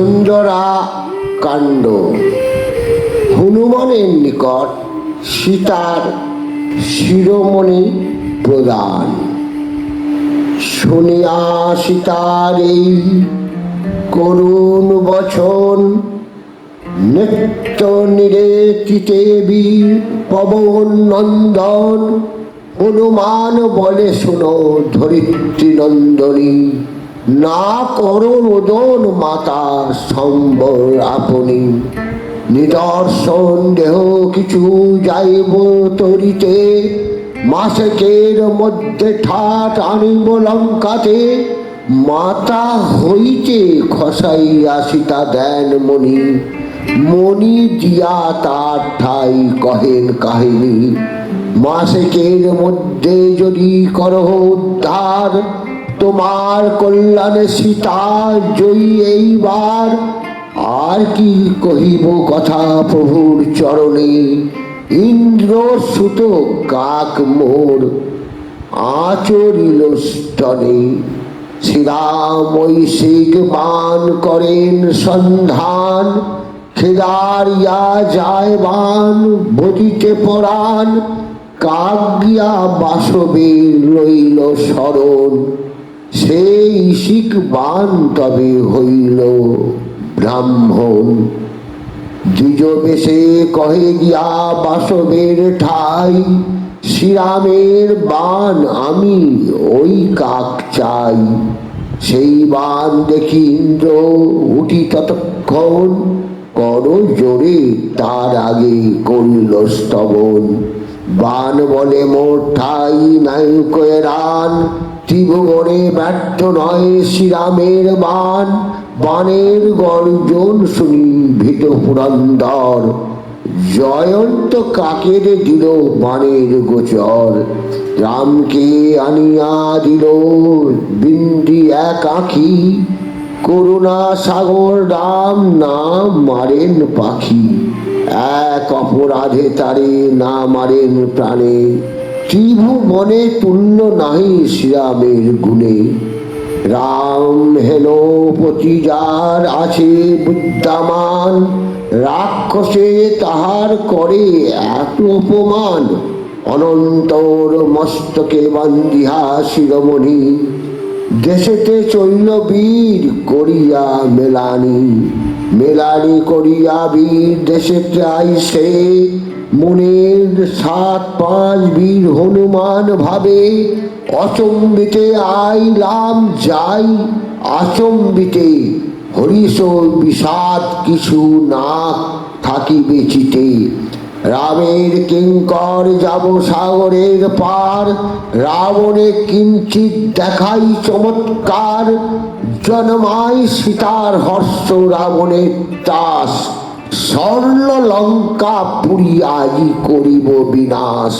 সঞ্জরা কাণ্ড। হনুমানের নিকট সীতার শিরোমণি প্রদান। শুনিয়া সীতার এই করুণ বচন, নিত্য নিরেতিতে বীর পবন নন্দন। হনুমান বলে, শোনো ধরিত্রী নন্দনী, না করো রোদন মাতা সম্বর আপনি। নিদর্শন দেহ কিছু যাইব তরিতে, মাসেকের মধ্যে ঠাট আনিব লঙ্কাতে। মাতা হইতে খসাইয়া সীতা দেন মণি, মণি দিয়া তার ঠাই কহেন কাহিনী। মাসেকের মধ্যে যদি করহ উদ্ধার, তোমার কল্যাণে সীতা জয়ী এইবার। আর কি কহিব কথা প্রভুর চরণে, ইন্দ্র সুত কাক মোর আচরিল স্তনে। শ্রীরাম ঐশিক বান করেন সন্ধান, খেদারিয়া যায় বান বদিতে পরাণ। কাজ্ঞা বাসবের লইল শরণ, সেই শিখ বান তবে হইল ব্রাহ্মণ। দ্বিজ বেশে কহে গিয়া বাসবের ঠাই, শ্রীরামের বান আমি ওই কাক চাই। সেই বান দেখি ইন্দ্র উঠি ততক্ষণ, কর জোরে তার আগে করিল স্তবন। বান বলে, মোর ঠাই নায়ক রান, ত্রিভুবনে ব্যর্থ নয় শ্রীরামের বান। বানের গর্জন শুনি ভীত পুরন্দর, জয়ন্ত কাকের দিল বানের গোচর। রামকে আনিয়া দিল বিন্দি এক আঁখি, করুণা সাগর রাম নাম মারেন পাখি। এক অপরাধে তারে না মারেন প্রাণে, ত্রিভুবনে তুল্য নাহি শ্রীরামের গুণে। রাম হেন পতি যার আছে বুদ্ধামান, রাক্ষসে তাহার করে এত অপমান। অনন্তর মস্তকে বান্ধিয়া শিরোমণি, দেশেতে চৈল বীর করিয়া মেলানি। মেলানি করিয়া বীর দেশেতে আইসে, মনের 7-5 বীর হনুমান ভাবে। অচম্বিতে আইলাম যাই আচম্বিতে, হরিষ বিষাদ কিছু না থাকিবে চিতে। রামের কিঙ্কর যাব সাগরের পার, রাবণে কিঞ্চিত দেখাই চমৎকার। জন্মাই সীতার হর্ষ রাবণের ত্রাস, স্বর্ণ লঙ্কা পুরী আজি করিব বিনাশ।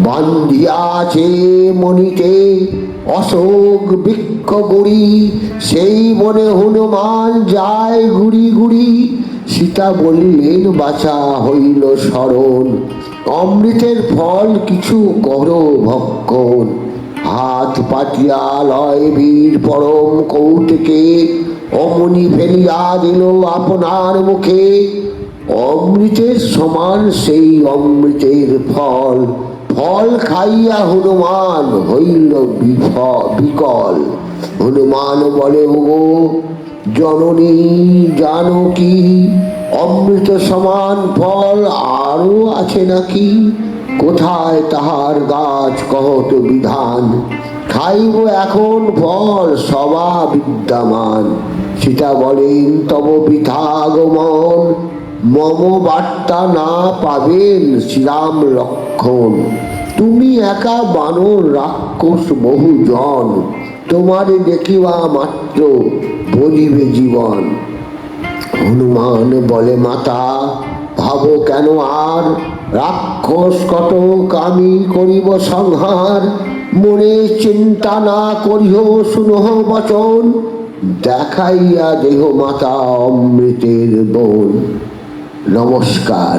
বান্ধিয়াছে মণিতে অশোক বৃক্ষ গুড়ি, সেই বনে হনুমান যায় ঘুরি ঘুরি। সীতা বললেন, বাছা হইল স্মরণ, অমৃতের ফল কিছু করো ভক্ষণ। হাত পাতিয়া লয় বীর পরম কৌতুকে, অমনি ফেলিয়া দিল আপনার মুখে। অমৃতের সমান সেই অমৃতের ফল, ফল খাইয়া হনুমান হইল বিকল। হনুমান বলে, ওগো জননী জানকী, অমৃত সমান ফল আরো আছে নাকি? কোথায় তাহার গাছ কহত বিধান, খাইব এখন ফল সবা বিদ্যমান। সীতা বলেন, তব বৃথা আগমন, মম বার্তা না পাবেন শ্রীরাম লক্ষণ। তুমি একা বানর রাক্ষস বহুজন, তোমারে দেখিবা মাত্র বলিবে জীবন। হনুমান বলে, মাতা ভাবো কেন আর, রাক্ষস কতক আমি করিব সংহার। মনে চিন্তা না করিও শুনহ বচন, দেখাইয়া দেহ মাতা অমৃতের বন। নমস্কার।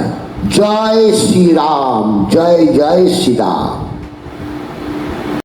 জয় শ্রীরাম, জয় জয় শ্রীরাম।